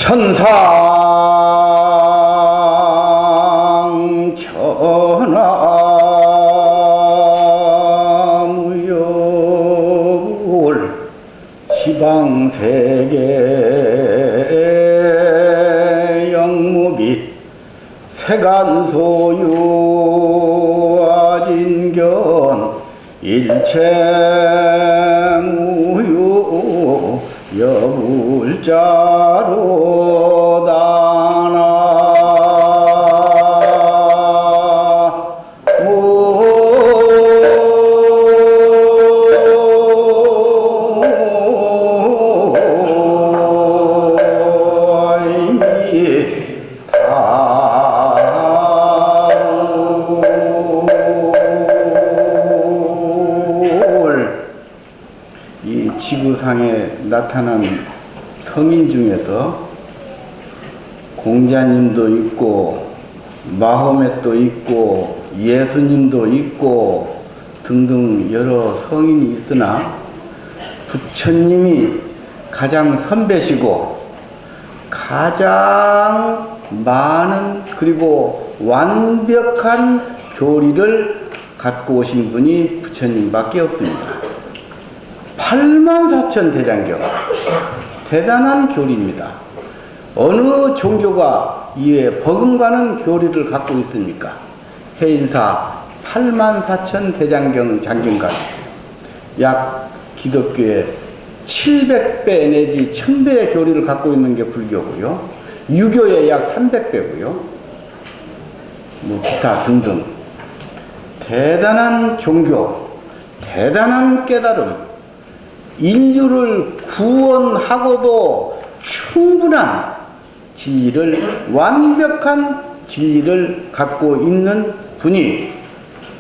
천상 천하무역을 시방세계 영무빛 세간소유아진견 일체무유 여불자로 다나 이 지구상에 나타난 성인 중에서 공자님도 있고 마호멧도 있고 예수님도 있고 등등 여러 성인이 있으나 부처님이 가장 선배시고 가장 많은 그리고 완벽한 교리를 갖고 오신 분이 부처님밖에 없습니다. 84,000 대장경, 대단한 교리입니다. 어느 종교가 이에 버금가는 교리를 갖고 있습니까? 해인사 84,000 대장경 장경가리, 약 기독교의 700배 내지 1000배의 교리를 갖고 있는 게 불교고요. 유교의 약 300배고요. 뭐 기타 등등 대단한 종교, 대단한 깨달음, 인류를 구원하고도 충분한 진리를, 완벽한 진리를 갖고 있는 분이,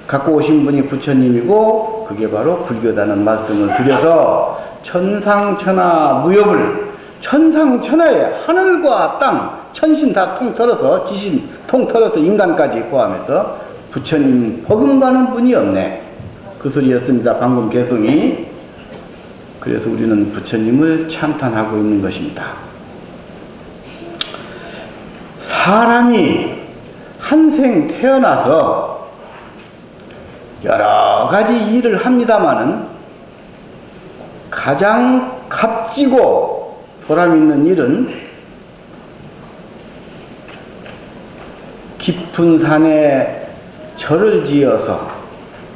갖고 오신 분이 부처님이고, 그게 바로 불교다는 말씀을 드려서 천상천하 무협을, 천상천하에 하늘과 땅, 천신 다 통틀어서, 지신 통틀어서 인간까지 포함해서 부처님 버금가는 분이 없네, 그 소리였습니다. 방금 개성이. 그래서 우리는 부처님을 찬탄하고 있는 것입니다. 사람이 한생 태어나서 여러 가지 일을 합니다마는 가장 값지고 보람있는 일은 깊은 산에 절을 지어서,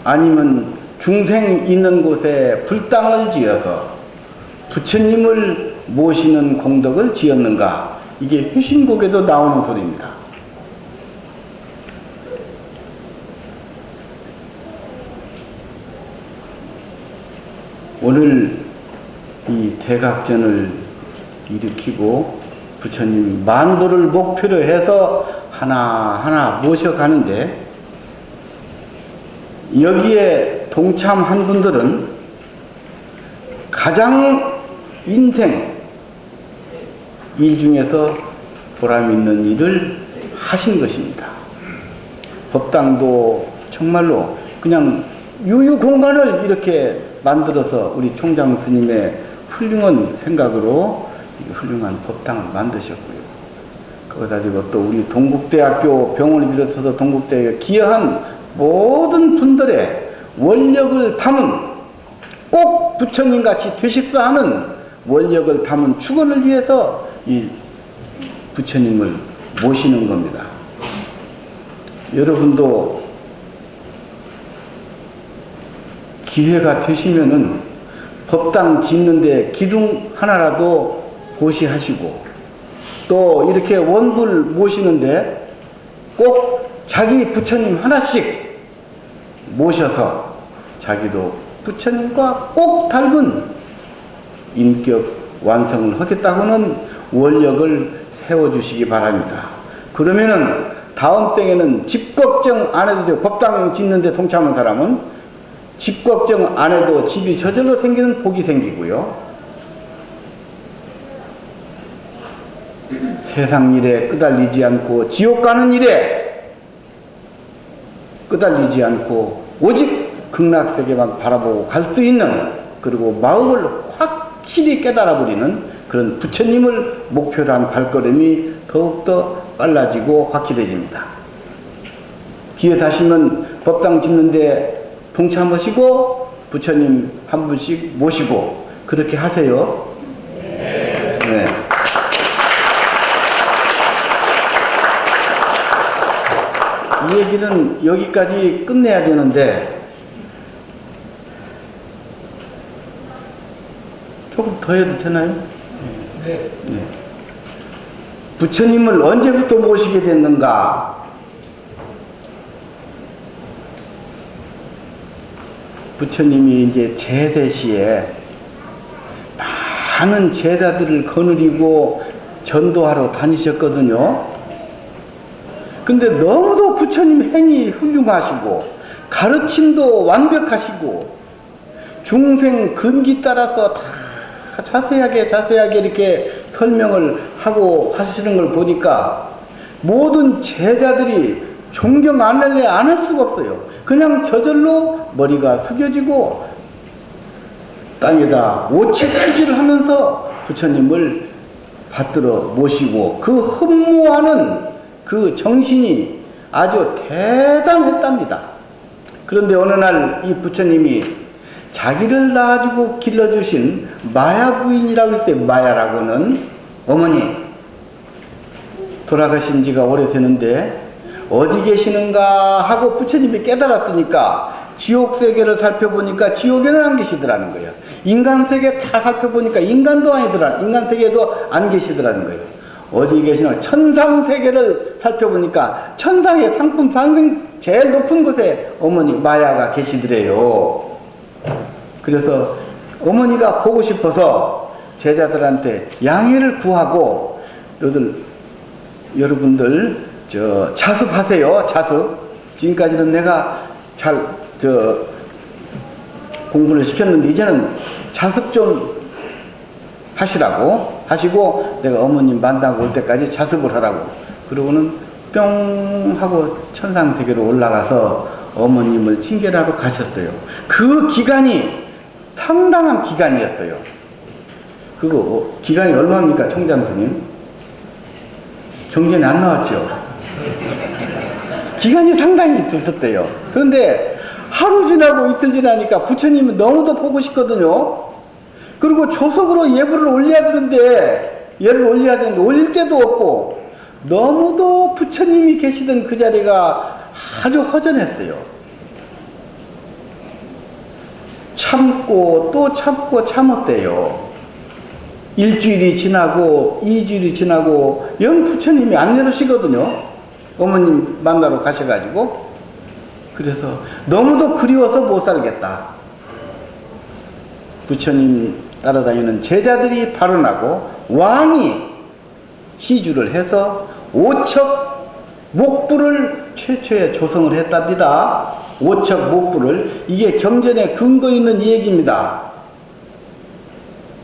아니면 중생 있는 곳에 불당을 지어서 부처님을 모시는功德을 지었는가, 이게 회심곡에도 나오는 소리입니다. 오늘 이 대각전을 일으키고 부처님 만도를 목표로 해서 하나하나 모셔가는데, 여기에 동참한 분들은 가장 인생 일 중에서 보람있는 일을 하신 것입니다. 법당도 정말로 그냥 유유공간을 이렇게 만들어서 우리 총장 스님의 훌륭한 생각으로 훌륭한 법당을 만드셨고요. 거기다 대고 또 우리 동국대학교 병원을 비롯해서 동국대에 기여한 모든 분들의 원력을 담은, 꼭 부처님같이 되십사하는 원력을 담은 축원을 위해서 이 부처님을 모시는 겁니다. 여러분도 기회가 되시면은 법당 짓는데 기둥 하나라도 고시하시고, 또 이렇게 원불 모시는데 꼭 자기 부처님 하나씩 모셔서 자기도 부처님과 꼭 닮은 인격 완성을 하겠다고는 원력을 세워주시기 바랍니다. 그러면은 다음 생에는 집 걱정 안 해도 되고, 법당 짓는데 동참한 사람은 집 걱정 안 해도 집이 저절로 생기는 복이 생기고요. 세상 일에 끄달리지 않고, 지옥 가는 일에 끄달리지 않고 오직 극락세계만 바라보고 갈 수 있는, 그리고 마음을 확실히 깨달아 버리는 그런 부처님을 목표로 한 발걸음이 더욱더 빨라지고 확실해집니다. 기회 되시면 법당 짓는데 동참하시고 부처님 한 분씩 모시고 그렇게 하세요. 네. 이 얘기는 여기까지 끝내야 되는데 조금 더 해도 되나요? 네. 네. 부처님을 언제부터 모시게 됐는가? 부처님이 이제 제세 시에 많은 제자들을 거느리고 전도하러 다니셨거든요. 근데 너무도 부처님 행이 훌륭하시고 가르침도 완벽하시고 중생 근기 따라서 다 자세하게 이렇게 설명을 하고 하시는 걸 보니까 모든 제자들이 존경 안 할 수가 없어요. 그냥 저절로 머리가 숙여지고 땅에다 오체투지를 하면서 부처님을 받들어 모시고 그 흠모하는 그 정신이 아주 대단했답니다. 그런데 어느 날 이 부처님이 자기를 낳아주고 길러주신 마야 부인이라고 있어요. 마야라고는 어머니 돌아가신 지가 오래되는데 어디 계시는가 하고 부처님이 깨달았으니까 지옥 세계를 살펴보니까 지옥에는 안 계시더라는 거예요. 인간 세계 다 살펴보니까 인간도 아니더라. 인간 세계도 안 계시더라는 거예요. 어디 계시나 천상 세계를 살펴보니까 천상의 상품 상승 제일 높은 곳에 어머니 마야가 계시더래요. 그래서 어머니가 보고 싶어서 제자들한테 양해를 구하고 여러분들 자습하세요. 자습. 지금까지는 내가 잘 공부를 시켰는데 이제는 자습 좀 하시고 내가 어머님 만나고 올 때까지 자습을 하라고. 그러고는 뿅 하고 천상세계로 올라가서 어머님을 칭견하러 가셨어요. 그 기간이 상당한 기간이었어요. 그거 기간이 얼마입니까, 총장 스님? 경전에 안 나왔죠. 기간이 상당히 있었대요. 그런데 하루 지나고 이틀 지나니까 부처님은 너무도 보고 싶거든요. 그리고 조석으로 예불을 올려야 되는데 올릴 데도 없고 너무도 부처님이 계시던 그 자리가 아주 허전했어요. 참고 또 참고 참았대요. 일주일이 지나고 2주일이 지나고 영 부처님이 안 내려오시거든요. 어머님 만나러 가셔가지고. 그래서 너무도 그리워서 못 살겠다. 부처님 따라다니는 제자들이 발언하고 왕이 시주를 해서 5척 목부를 최초에 조성을 했답니다. 5척 목부를. 이게 경전에 근거 있는 얘기입니다.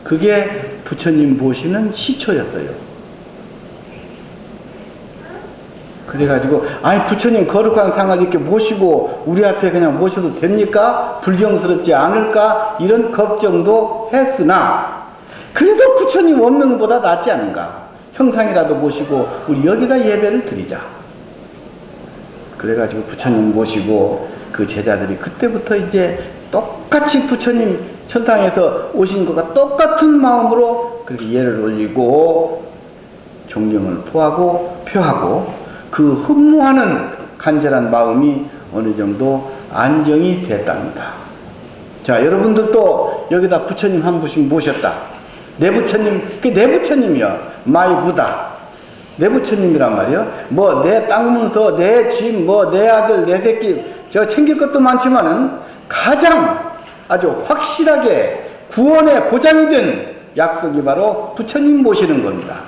그게 부처님 모시는 시초였어요. 그래가지고 아니 부처님 거룩한 상을 이렇게 모시고 우리 앞에 그냥 모셔도 됩니까? 불경스럽지 않을까? 이런 걱정도 했으나 그래도 부처님 없는 것보다 낫지 않은가? 형상이라도 모시고 우리 여기다 예배를 드리자. 그래가지고 부처님 모시고 그 제자들이 그때부터 이제 똑같이 부처님 천상에서 오신 것과 똑같은 마음으로 그렇게 예를 올리고 존경을 표하고 그 흠모하는 간절한 마음이 어느 정도 안정이 됐답니다. 자, 여러분들도 여기다 부처님 한 분씩 모셨다. 내 부처님, 내 부처님이요. 마이 부다. 내 부처님이란 말이요. 뭐 내 땅 문서, 내 집, 뭐 내 아들, 내 새끼 저 챙길 것도 많지만은 가장 아주 확실하게 구원의 보장이 된 약속이 바로 부처님 모시는 겁니다.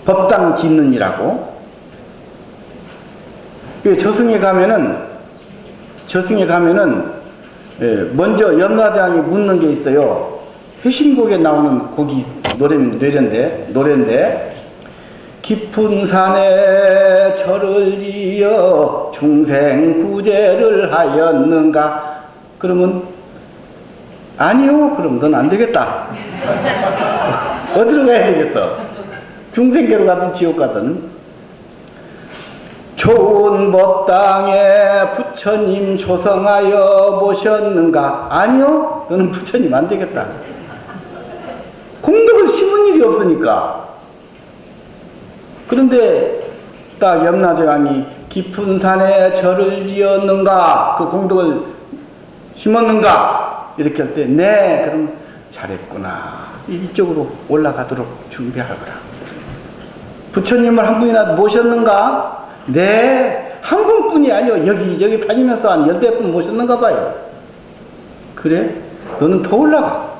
법당 짓는 이라고. 저승에 가면은 먼저 염라대왕이 묻는 게 있어요. 회심곡에 나오는 곡이 노래인데 깊은 산에 절을 지어 중생 구제를 하였는가? 그러면 아니요. 그럼 넌 안 되겠다. 어디로 가야 되겠어? 중생계로 가든 지옥 가든. 좋은 법당에 부처님 조성하여 모셨는가? 아니요, 너는 부처님 안 되겠다. 공덕을 심은 일이 없으니까. 그런데 딱 염라대왕이 깊은 산에 절을 지었는가? 그 공덕을 심었는가? 이렇게 할 때, 네, 그럼 잘했구나. 이쪽으로 올라가도록 준비하거라. 부처님을 한 분이나 모셨는가? 네, 한 분뿐이 아니요. 여기 다니면서 한 10대 분 모셨는가 봐요. 그래? 너는 더 올라가.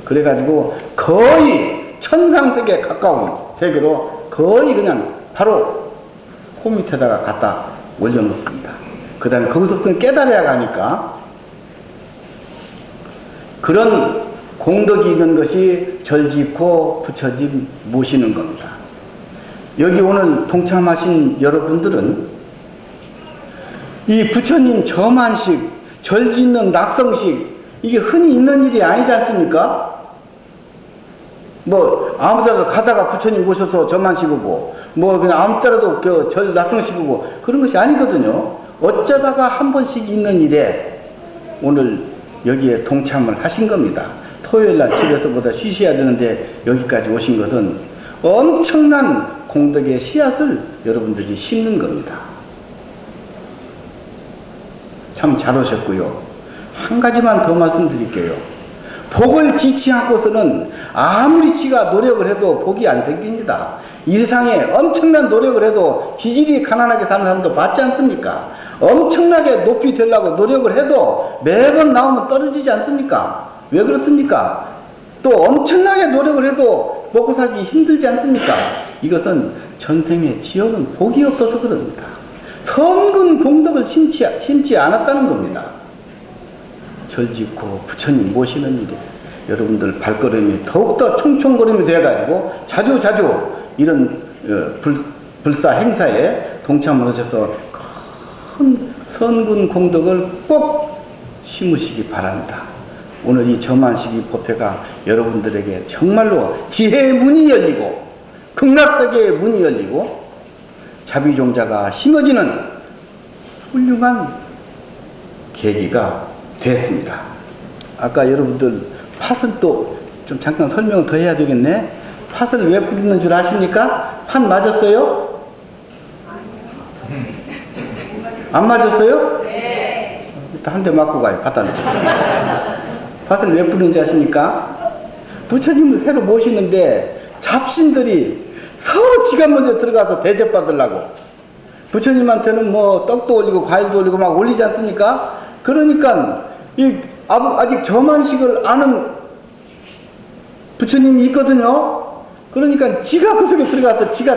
그래가지고 거의 천상세계에 가까운 세계로 거의 그냥 바로 코 밑에다가 갖다 올려놓습니다. 그 다음에 거기서부터는 깨달아야 가니까 그런 공덕이 있는 것이 절 짓고 부처님 모시는 겁니다. 여기 오늘 동참하신 여러분들은 이 부처님 점안식, 절 짓는 낙성식, 이게 흔히 있는 일이 아니지 않습니까? 뭐 아무 데라도 가다가 부처님 모셔서 점안식이고 뭐 그냥 아무 데라도 절 낙성식이고 그런 것이 아니거든요. 어쩌다가 한 번씩 있는 일에 오늘 여기에 동참을 하신 겁니다. 토요일날 집에서보다 쉬셔야 되는데 여기까지 오신 것은 엄청난 공덕의 씨앗을 여러분들이 심는 겁니다. 참 잘 오셨고요. 한 가지만 더 말씀드릴게요. 복을 지치 않고서는 아무리 지가 노력을 해도 복이 안 생깁니다. 이 세상에 엄청난 노력을 해도 지질이 가난하게 사는 사람도 봤지 않습니까? 엄청나게 높이 되려고 노력을 해도 매번 나오면 떨어지지 않습니까? 왜 그렇습니까? 또 엄청나게 노력을 해도 먹고 살기 힘들지 않습니까? 이것은 전생에 지어놓은 복이 없어서 그럽니다. 선근 공덕을 심지 않았다는 겁니다. 절 짓고 부처님 모시는 일에 여러분들 발걸음이 더욱더 총총거림이 되어가지고 자주 이런 불사 행사에 동참을 하셔서 큰 선근 공덕을 꼭 심으시기 바랍니다. 오늘 이 점안식이 법회가 여러분들에게 정말로 지혜의 문이 열리고 극락세계의 문이 열리고 자비종자가 심어지는 훌륭한 계기가 됐습니다. 아까 여러분들 팥은 또 좀 잠깐 설명을 더 해야 되겠네. 팥을 왜 뿌리는 줄 아십니까? 팥 맞았어요? 안 맞았어요? 네. 일단 한 대 맞고 가요. 팥한테. 팥을 왜 뿌리는지 아십니까? 부처님을 새로 모시는데 잡신들이 서로 지가 먼저 들어가서 대접받으려고 부처님한테는 뭐 떡도 올리고 과일도 올리고 막 올리지 않습니까? 그러니까 아직 점안식을 아는 부처님이 있거든요. 그러니까 지가 그 속에 들어가서 지가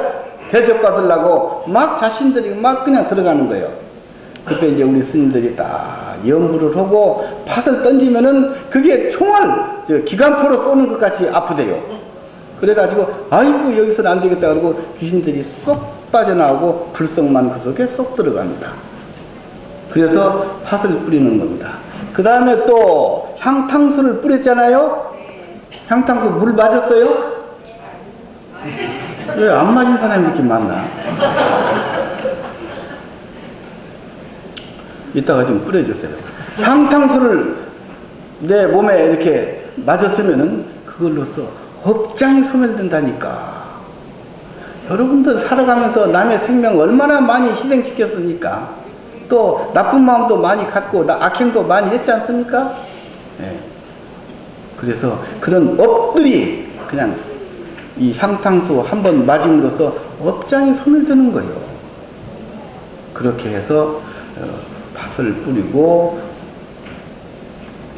대접받으려고 막 자신들이 막 그냥 들어가는 거예요. 그때 이제 우리 스님들이 딱 염불을 하고 팥을 던지면은 그게 총알 기관포로 쏘는 것 같이 아프대요. 그래가지고 아이고 여기서는 안 되겠다 그러고 귀신들이 쏙 빠져나오고 불성만 그 속에 쏙 들어갑니다. 그래서 팥을 뿌리는 겁니다. 그 다음에 또 향탕수를 뿌렸잖아요. 향탕수 물 맞았어요? 왜 안 맞은 사람이 이렇게 많나? 이따가 좀 뿌려주세요. 향탕수를 내 몸에 이렇게 맞았으면은 그걸로써 업장이 소멸된다니까. 여러분들 살아가면서 남의 생명 얼마나 많이 희생시켰습니까? 또 나쁜 마음도 많이 갖고 악행도 많이 했지 않습니까? 네. 그래서 그런 업들이 그냥 이 향탕수 한번 맞음으로써 업장이 소멸되는 거예요. 그렇게 해서 팥을 뿌리고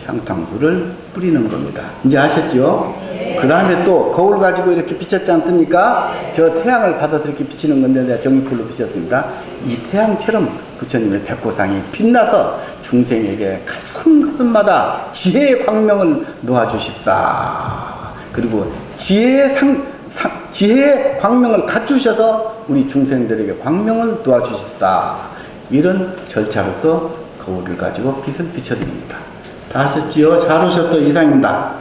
향탕수를 뿌리는 겁니다. 이제 아셨죠? 그 다음에 또 거울 가지고 이렇게 비쳤지 않습니까? 저 태양을 받아서 이렇게 비치는 건데 내가 정미풀로 비쳤습니다. 이 태양처럼 부처님의 백호상이 빛나서 중생에게 가슴마다 지혜의 광명을 놓아주십사. 그리고 지혜의 광명을 갖추셔서 우리 중생들에게 광명을 놓아주십사. 이런 절차로서 거울을 가지고 빛을 비춰드립니다. 다 하셨지요? 잘 오셨어. 이상입니다.